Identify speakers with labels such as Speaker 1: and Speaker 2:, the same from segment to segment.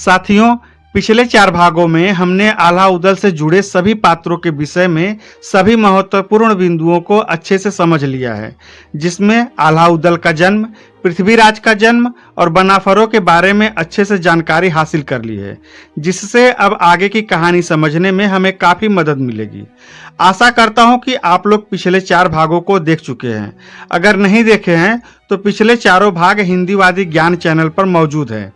Speaker 1: साथियों, पिछले 4 भागों में हमने आल्हा उदल से जुड़े सभी पात्रों के विषय में सभी महत्वपूर्ण बिंदुओं को अच्छे से समझ लिया है, जिसमें आल्हा उदल का जन्म, पृथ्वीराज का जन्म और बनाफरों के बारे में अच्छे से जानकारी हासिल कर ली है, जिससे अब आगे की कहानी समझने में हमें काफ़ी मदद मिलेगी। आशा करता हूं कि आप लोग पिछले 4 भागों को देख चुके हैं। अगर नहीं देखे हैं तो पिछले चारों भाग हिंदीवादी ज्ञान चैनल पर मौजूद है।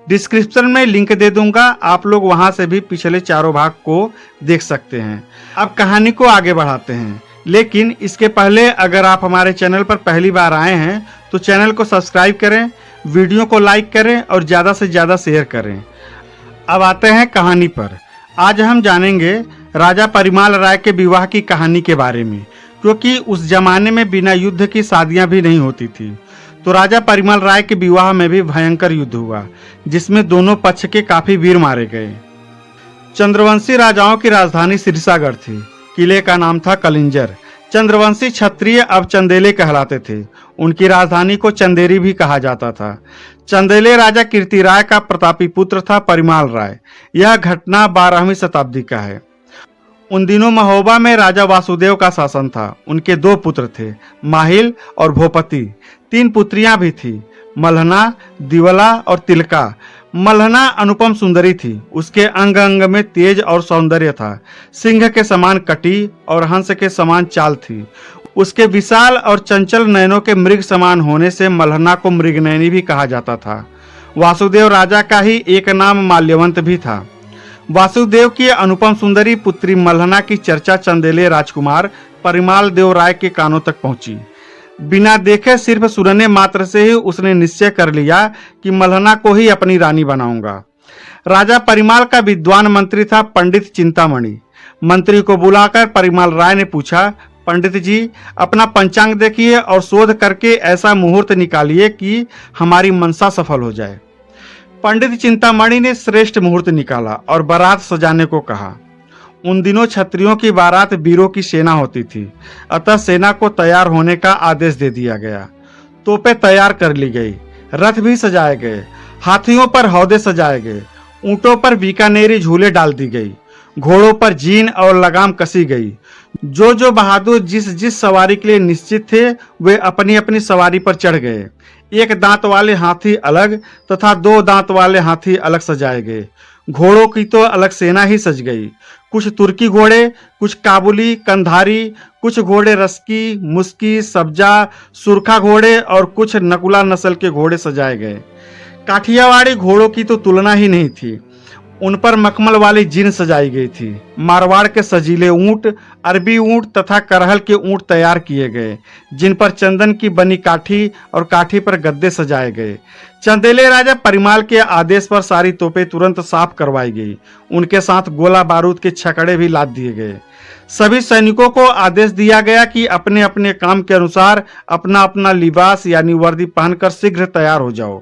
Speaker 1: डिस्क्रिप्शन में लिंक दे दूंगा, आप लोग वहां से भी पिछले चारों भाग को देख सकते हैं। अब कहानी को आगे बढ़ाते हैं, लेकिन इसके पहले अगर आप हमारे चैनल पर पहली बार आए हैं तो चैनल को सब्सक्राइब करें, वीडियो को लाइक करें और ज़्यादा से ज़्यादा शेयर करें। अब आते हैं कहानी पर। आज हम जानेंगे राजा परिमाल राय के विवाह की कहानी के बारे में, क्योंकि उस जमाने में बिना युद्ध की शादियां भी नहीं होती थी। तो राजा परिमल राय के विवाह में भी भयंकर युद्ध हुआ, जिसमें दोनों पक्ष के काफी वीर मारे गए। चंद्रवंशी राजाओं की राजधानी सिरसागढ़ थी। किले का नाम था कलिंजर। चंद्रवंशी क्षत्रिय अब चंदेले कहलाते थे। उनकी राजधानी को चंदेरी भी कहा जाता था। चंदेले राजा कीर्ति राय का प्रतापी पुत्र था परिमाल राय। यह घटना 12वीं शताब्दी का है। उन दिनों महोबा में राजा वासुदेव का शासन था। उनके 2 पुत्र थे, माहिल और भोपति। 3 पुत्रियां भी थी, मल्हना, दिवला और तिलका। मल्हना अनुपम सुंदरी थी। उसके अंग अंग में तेज और सौंदर्य था। सिंह के समान कटी और हंस के समान चाल थी। उसके विशाल और चंचल नयनों के मृग समान होने से मल्हना को मृगनयनी भी कहा जाता था। वासुदेव राजा का ही एक नाम माल्यवंत भी था। वासुदेव की अनुपम सुंदरी पुत्री मल्हना की चर्चा चंदेले राजकुमार परिमाल देव राय के कानों तक पहुंची। बिना देखे सिर्फ सुनने मात्र से ही उसने निश्चय कर लिया कि मल्हना को ही अपनी रानी बनाऊंगा। राजा परिमाल का विद्वान मंत्री था पंडित चिंतामणि। मंत्री को बुलाकर परिमाल राय ने पूछा, पंडित जी, अपना पंचांग देखिए और शोध करके ऐसा मुहूर्त निकालिए कि हमारी मनसा सफल हो जाए। पंडित चिंतामणि ने श्रेष्ठ मुहूर्त निकाला और बारात सजाने को कहा। उन दिनों क्षत्रियों की बारात वीरों की सेना होती थी, अतः सेना को तैयार होने का आदेश दे दिया गया। तोपें तैयार कर ली गई, रथ भी सजाए गए, हाथियों पर हौदे सजाए गए, ऊंटों पर बीकानेरी झूले डाल दी गई, घोड़ों पर जीन और लगाम कसी गई। जो बहादुर जिस जिस सवारी के लिए निश्चित थे वे अपनी अपनी सवारी पर चढ़ गए। 1 दांत वाले हाथी अलग तथा 2 दांत वाले हाथी अलग सजाए गए। घोड़ों की तो अलग सेना ही सज गई। कुछ तुर्की घोड़े, कुछ काबुली, कंधारी, कुछ घोड़े रस्की, मुस्की, सब्जा, सुरखा घोड़े और कुछ नकुला नस्ल के घोड़े सजाए गए। काठियावाड़ी घोड़ों की तो तुलना ही नहीं थी। उन पर मखमल वाली जीन सजाई गई थी। मारवाड़ के सजीले ऊंट, अरबी ऊंट तथा करहल के ऊंट तैयार किए गए, जिन पर चंदन की बनी काठी और काठी पर गद्दे सजाए गए। चंदेले राजा परिमाल के आदेश पर सारी तोपें तुरंत साफ करवाई गई। उनके साथ गोला बारूद के छकड़े भी लाद दिए गए। सभी सैनिकों को आदेश दिया गया कि अपने अपने काम के अनुसार अपना अपना लिबास यानी वर्दी पहनकर शीघ्र तैयार हो जाओ।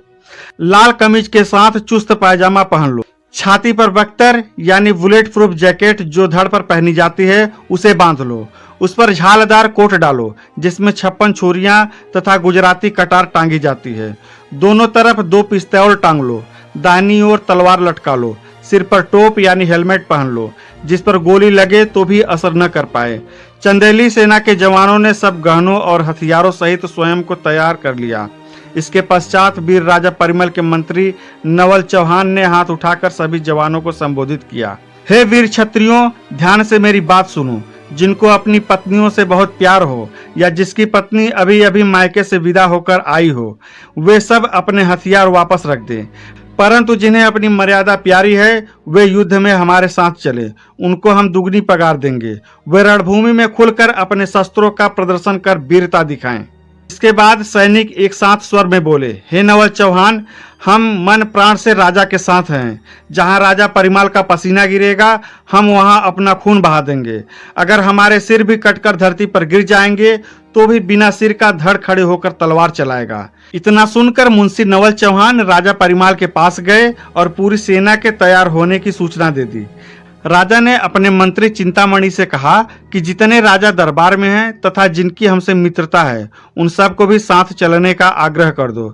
Speaker 1: लाल कमीज के साथ चुस्त पायजामा पहन लो। छाती पर बख्तर यानी बुलेट प्रूफ जैकेट जो धड़ पर पहनी जाती है उसे बांध लो। उस पर झालदार कोट डालो जिसमें 56 छुरियां तथा गुजराती कटार टांगी जाती है। दोनों तरफ 2 पिस्तौल टांग लो। दाहिनी ओर तलवार लटका लो। सिर पर टोप यानी हेलमेट पहन लो, जिस पर गोली लगे तो भी असर न कर पाए। चंदेली सेना के जवानों ने सब गहनों और हथियारों सहित स्वयं को तैयार कर लिया। इसके पश्चात वीर राजा परिमल के मंत्री नवल चौहान ने हाथ उठाकर सभी जवानों को संबोधित किया। हे वीर क्षत्रियों, ध्यान से मेरी बात सुनो। जिनको अपनी पत्नियों से बहुत प्यार हो या जिसकी पत्नी अभी अभी मायके से विदा होकर आई हो, वे सब अपने हथियार वापस रख दें। परंतु जिन्हें अपनी मर्यादा प्यारी है वे युद्ध में हमारे साथ चले। उनको हम दुगनी पगार देंगे। वे रणभूमि में खुलकर अपने शस्त्रों का प्रदर्शन कर वीरता दिखाएं। इसके बाद सैनिक एक साथ स्वर में बोले, हे नवल चौहान, हम मन प्राण से राजा के साथ हैं। जहां राजा परिमाल का पसीना गिरेगा हम वहां अपना खून बहा देंगे। अगर हमारे सिर भी कटकर धरती पर गिर जाएंगे तो भी बिना सिर का धड़ खड़े होकर तलवार चलाएगा। इतना सुनकर मुंशी नवल चौहान राजा परिमाल के पास गए और पूरी सेना के तैयार होने की सूचना दे दी। राजा ने अपने मंत्री चिंतामणि से कहा कि जितने राजा दरबार में हैं तथा जिनकी हमसे मित्रता है उन सब को भी साथ चलने का आग्रह कर दो।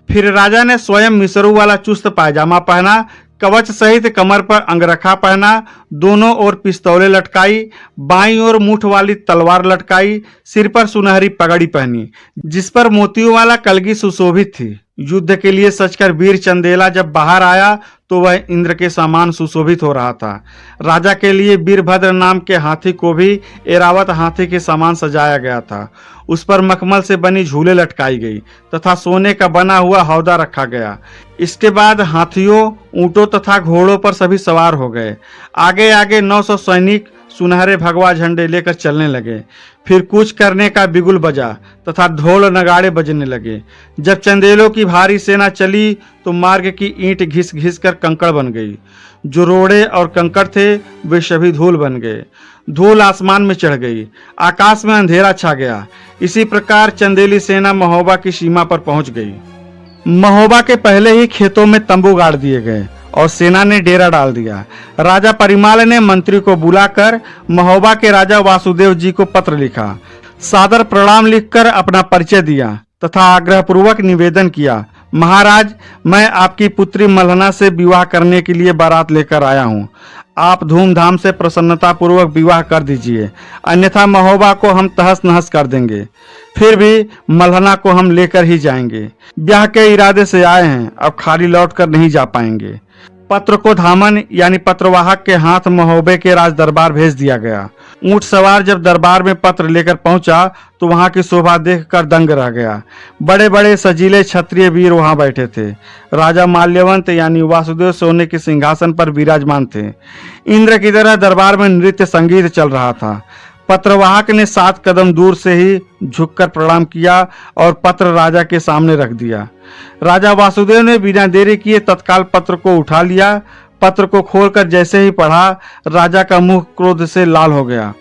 Speaker 1: फिर राजा ने स्वयं मिसरू वाला चुस्त पायजामा पहना, कवच सहित कमर पर अंगरखा पहना, दोनों ओर पिस्तौलें लटकाई, बाईं ओर मूठ वाली तलवार लटकाई, सिर पर सुनहरी पगड़ी पहनी जिस पर मोतियों वाला कलगी सुशोभित थी। युद्ध के लिए सजकर वीर चंदेला जब बाहर आया तो वह इंद्र के समान सुशोभित हो रहा था। राजा के लिए वीरभद्र नाम के हाथी को भी एरावत हाथी के समान सजाया गया था। उस पर मखमल से बनी झूले लटकाई गई तथा सोने का बना हुआ हौदा रखा गया। इसके बाद हाथियों, ऊंटों तथा घोड़ों पर सभी सवार हो गए। आगे आगे 900 सैनिक सुनहरे भगवा झंडे लेकर चलने लगे। फिर कूच करने का बिगुल बजा तथा ढोल नगाड़े बजने लगे। जब चंदेलों की भारी सेना चली तो मार्ग की ईंट घिस घिस कर कंकड़ बन गई। जो रोड़े और कंकड़ थे वे सभी धूल बन गए। धूल आसमान में चढ़ गई, आकाश में अंधेरा छा गया। इसी प्रकार चंदेली सेना महोबा की सीमा पर पहुंच गई। महोबा के पहले ही खेतों में तंबू गाड़ दिए गए और सेना ने डेरा डाल दिया। राजा परिमाल ने मंत्री को बुलाकर महोबा के राजा वासुदेव जी को पत्र लिखा। सादर प्रणाम लिखकर अपना परिचय दिया तथा आग्रहपूर्वक निवेदन किया, महाराज, मैं आपकी पुत्री मल्हना से विवाह करने के लिए बारात लेकर आया हूँ। आप धूमधाम से प्रसन्नता पूर्वक विवाह कर दीजिए, अन्यथा महोबा को हम तहस नहस कर देंगे। फिर भी मल्हना को हम लेकर ही जाएंगे। ब्याह के इरादे से आए हैं, अब खाली लौट कर नहीं जा पाएंगे। पत्र को धामन यानी पत्रवाहक के हाथ महोबे के राज दरबार भेज दिया गया। ऊंट सवार जब दरबार में पत्र लेकर पहुंचा तो वहां की शोभा देखकर दंग रह गया। बड़े बड़े सजीले क्षत्रिय वीर वहां बैठे थे। राजा माल्यवंत यानी वासुदेव सोने के सिंहासन पर विराजमान थे। इंद्र की तरह दरबार में नृत्य संगीत चल रहा था। पत्रवाहक ने 7 कदम दूर से ही झुककर प्रणाम किया और पत्र राजा के सामने रख दिया। राजा वासुदेव ने बिना देरी किए तत्काल पत्र को उठा लिया। पत्र को खोलकर जैसे ही पढ़ा, राजा का मुंह क्रोध से लाल हो गया।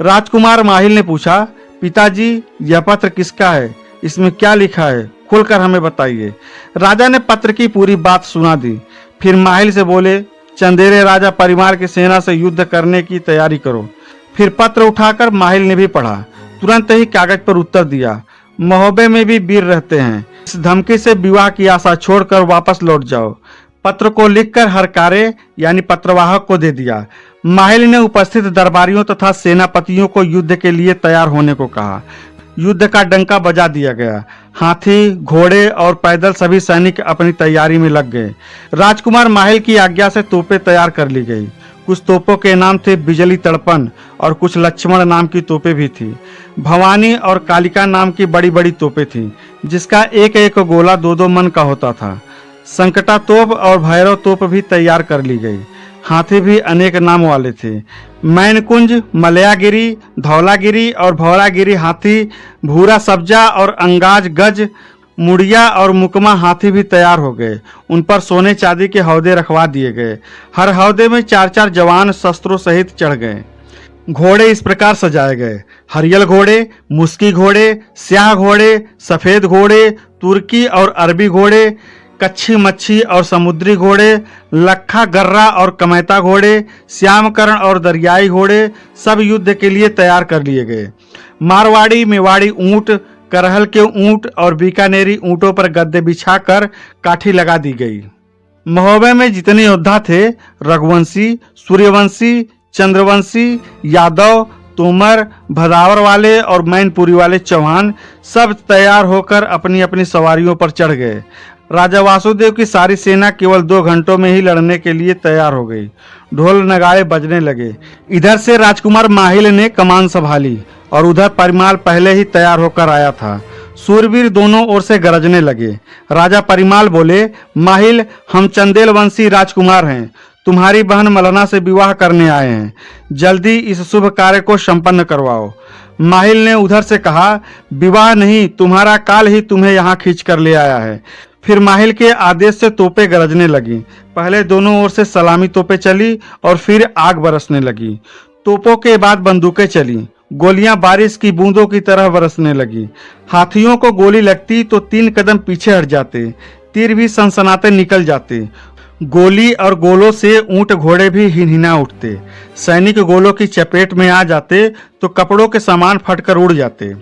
Speaker 1: राजकुमार माहिल ने पूछा, पिताजी, यह पत्र किसका है? इसमें क्या लिखा है? खुलकर हमें बताइए। राजा ने पत्र की पूरी बात सुना दी। फिर माहिल से बोले, चंदेले राजा परिवार की सेना से युद्ध करने की तैयारी करो। फिर पत्र उठाकर माहिल ने भी पढ़ा। तुरंत ही कागज पर उत्तर दिया, महोबे में भी वीर रहते हैं। इस धमकी से विवाह की आशा छोड़कर वापस लौट जाओ। पत्र को लिखकर हरकारे यानी पत्रवाहक को दे दिया। माहिल ने उपस्थित दरबारियों तथा सेनापतियों को युद्ध के लिए तैयार होने को कहा। युद्ध का डंका बजा दिया गया। हाथी, घोड़े और पैदल सभी सैनिक अपनी तैयारी में लग गए। राजकुमार माहिल की आज्ञा से तोपें तैयार कर ली गई। कुछ तोपों के नाम थे बिजली तड़पन और कुछ लक्ष्मण नाम की तोपें भी थी। भवानी और कालिका नाम की बड़ी बड़ी तोपें थीं, जिसका एक एक गोला 2-2 मन का होता था। संकटा तोप और भैरव तोप भी तैयार कर ली गई। हाथी भी अनेक नाम वाले थे। मैनकुंज, मलयागिरी, धौलागिरी और भौरागिरी हाथी, भूरा सब्जा और अंगाज गज, मुड़िया और मुकमा हाथी भी तैयार हो गए। उन पर सोने चांदी के हौदे रखवा दिए गए। हर हौदे में 4-4 जवान शस्त्रों सहित चढ़ गए। घोड़े इस प्रकार सजाए गए, हरियल घोड़े, मुस्की घोड़े, स्याह घोड़े, सफेद घोड़े, तुर्की और अरबी घोड़े, कच्छी मच्छी और समुद्री घोड़े, लखा गर्रा और कमैता घोड़े, श्यामकरण और दरियाई घोड़े सब युद्ध के लिए तैयार कर लिए गए। मारवाड़ी, मेवाड़ी ऊंट, करहल के ऊंट और बीकानेरी ऊंटों पर गद्दे बिछाकर काठी लगा दी गई। महोबे में जितने योद्धा थे, रघुवंशी, सूर्यवंशी, चंद्रवंशी, यादव, तोमर, भदावर वाले और मैनपुरी वाले चौहान सब तैयार होकर अपनी अपनी सवारियों पर चढ़ गए। राजा वासुदेव की सारी सेना केवल 2 घंटों में ही लड़ने के लिए तैयार हो गई। ढोल नगाड़े बजने लगे। इधर से राजकुमार माहिल ने कमान संभाली और उधर परिमाल पहले ही तैयार होकर आया था। सूरवीर दोनों ओर से गरजने लगे। राजा परिमाल बोले, माहिल, हम चंदेल वंशी राजकुमार हैं। तुम्हारी बहन मल्हना से विवाह करने आए हैं। जल्दी इस शुभ कार्य को संपन्न करवाओ। माहिल ने उधर से कहा, विवाह नहीं, तुम्हारा काल ही तुम्हें यहाँ खींच कर ले आया है। फिर माहिल के आदेश से तोपें गरजने लगी। पहले दोनों ओर से सलामी तोपें चली और फिर आग बरसने लगी। तोपों के बाद बंदूकें चली। गोलियां बारिश की बूंदों की तरह बरसने लगी। हाथियों को गोली लगती तो 3 कदम पीछे हट जाते। तीर भी सनसनाते निकल जाते। गोली और गोलों से ऊंट घोड़े भी हिनहिना उठते। सैनिक गोलों की चपेट में आ जाते तो कपड़ों के सामान फटकर उड़ जाते।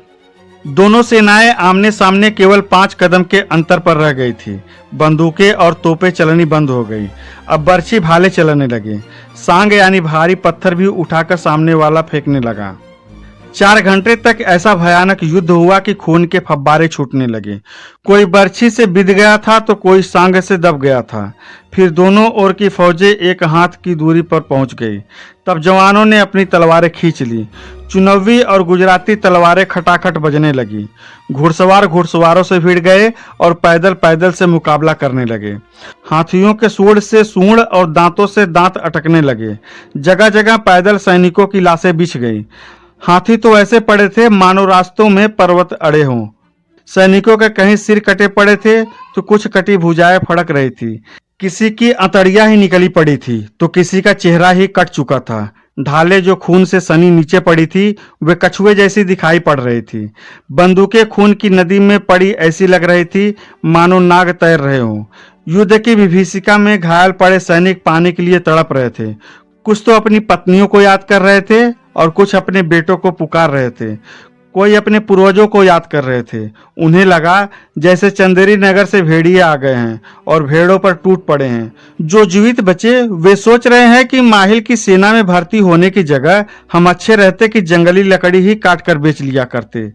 Speaker 1: दोनों सेनाएं आमने सामने केवल 5 कदम के अंतर पर रह गई थी। बंदूकें और तोपें चलनी बंद हो गई। अब बर्छी भाले चलने लगे। सांग यानी भारी पत्थर भी उठाकर सामने वाला फेंकने लगा। 4 घंटे तक ऐसा भयानक युद्ध हुआ कि खून के फव्वारे छूटने लगे। कोई बर्छी से बिध गया था तो कोई सांग से दब गया था। फिर दोनों ओर की फौजें एक हाथ की दूरी पर पहुंच गई। तब जवानों ने अपनी तलवारें खींच ली। चुनौवी और गुजराती तलवारें खटाखट बजने लगी। घुड़सवार घुड़सवारों से भिड़ गए और पैदल पैदल से मुकाबला करने लगे। हाथियों के सूंड से सूंड और दांतों से दांत अटकने लगे। जगह जगह पैदल सैनिकों की लाशें बिछ गई। हाथी तो ऐसे पड़े थे मानो रास्तों में पर्वत अड़े हों। सैनिकों के कहीं सिर कटे पड़े थे तो कुछ कटी भुजाएं फड़क रही थी। किसी की अंतड़ियां ही निकली पड़ी थी तो किसी का चेहरा ही कट चुका था। ढाले जो खून से सनी नीचे पड़ी थी वे कछुए जैसी दिखाई पड़ रही थी। बंदूकें खून की नदी में पड़ी ऐसी लग रही थी मानो नाग तैर रहे हों। युद्ध की विभीषिका में घायल पड़े सैनिक पाने के लिए तड़प रहे थे। कुछ तो अपनी पत्नियों को याद कर रहे थे और कुछ अपने बेटों को पुकार रहे थे। कोई अपने पूर्वजों को याद कर रहे थे। उन्हें लगा जैसे चंदेरी नगर से भेड़िए आ गए हैं और भेड़ों पर टूट पड़े हैं। जो जीवित बचे वे सोच रहे हैं कि माहिल की सेना में भर्ती होने की जगह हम अच्छे रहते कि जंगली लकड़ी ही काट कर बेच लिया करते।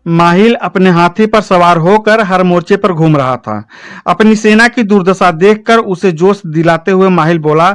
Speaker 1: माहिल अपने हाथी पर सवार होकर हर मोर्चे पर घूम रहा था। अपनी सेना की दुर्दशा देखकर उसे जोश दिलाते हुए माहिल बोला,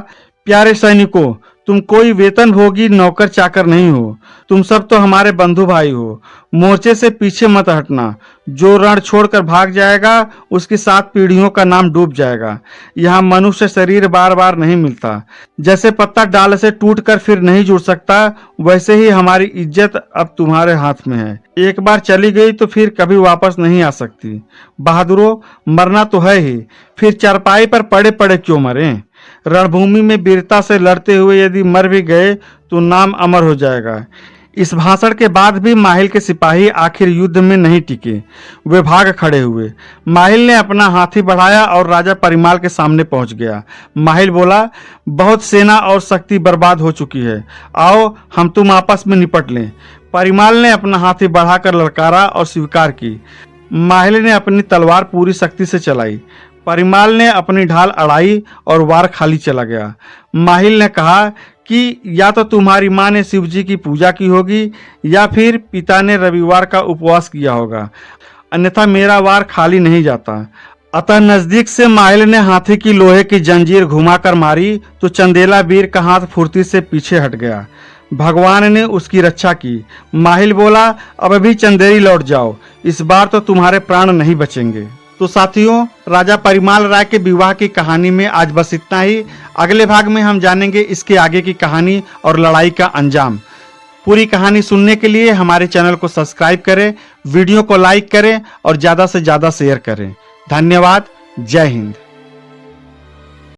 Speaker 1: प्यारे सैनिकों, तुम कोई वेतन भोगी नौकर चाकर नहीं हो। तुम सब तो हमारे बंधु भाई हो। मोर्चे से पीछे मत हटना। जो रण छोड़कर भाग जाएगा उसकी 7 पीढ़ियों का नाम डूब जाएगा। यहाँ मनुष्य शरीर बार बार नहीं मिलता। जैसे पत्ता डाल से टूटकर फिर नहीं जुड़ सकता, वैसे ही हमारी इज्जत अब तुम्हारे हाथ में है। एक बार चली गई तो फिर कभी वापस नहीं आ सकती। बहादुरों, मरना तो है ही, फिर चारपाई पर पड़े पड़े क्यों मरें? रणभूमि में वीरता से लड़ते हुए यदि मर भी गए तो नाम अमर हो जाएगा। इस भाषण के बाद भी माहिल के सिपाही आखिर युद्ध में नहीं टिके। वे भाग खड़े हुए। माहिल ने अपना हाथी बढ़ाया और राजा परिमाल के सामने पहुंच गया। माहिल बोला, बहुत सेना और शक्ति बर्बाद हो चुकी है। आओ हम तुम आपस में निपट लें। परिमाल ने अपना हाथी बढ़ाकर ललकारा और स्वीकार की। माहिल ने अपनी तलवार पूरी शक्ति से चलाई। परिमाल ने अपनी ढाल अड़ाई और वार खाली चला गया। माहिल ने कहा कि या तो तुम्हारी माँ ने शिव जी की पूजा की होगी या फिर पिता ने रविवार का उपवास किया होगा, अन्यथा मेरा वार खाली नहीं जाता। अतः नजदीक से माहिल ने हाथी की लोहे की जंजीर घुमाकर मारी तो चंदेला वीर का हाथ फुर्ती से पीछे हट गया। भगवान ने उसकी रक्षा की। माहिल बोला, अब भी चंदेरी लौट जाओ, इस बार तो तुम्हारे प्राण नहीं बचेंगे। तो साथियों, राजा परिमाल राय के विवाह की कहानी में आज बस इतना ही। अगले भाग में हम जानेंगे इसके आगे की कहानी और लड़ाई का अंजाम। पूरी कहानी सुनने के लिए हमारे चैनल को सब्सक्राइब करें, वीडियो को लाइक करें और ज़्यादा से ज़्यादा शेयर करें। धन्यवाद। जय हिंद।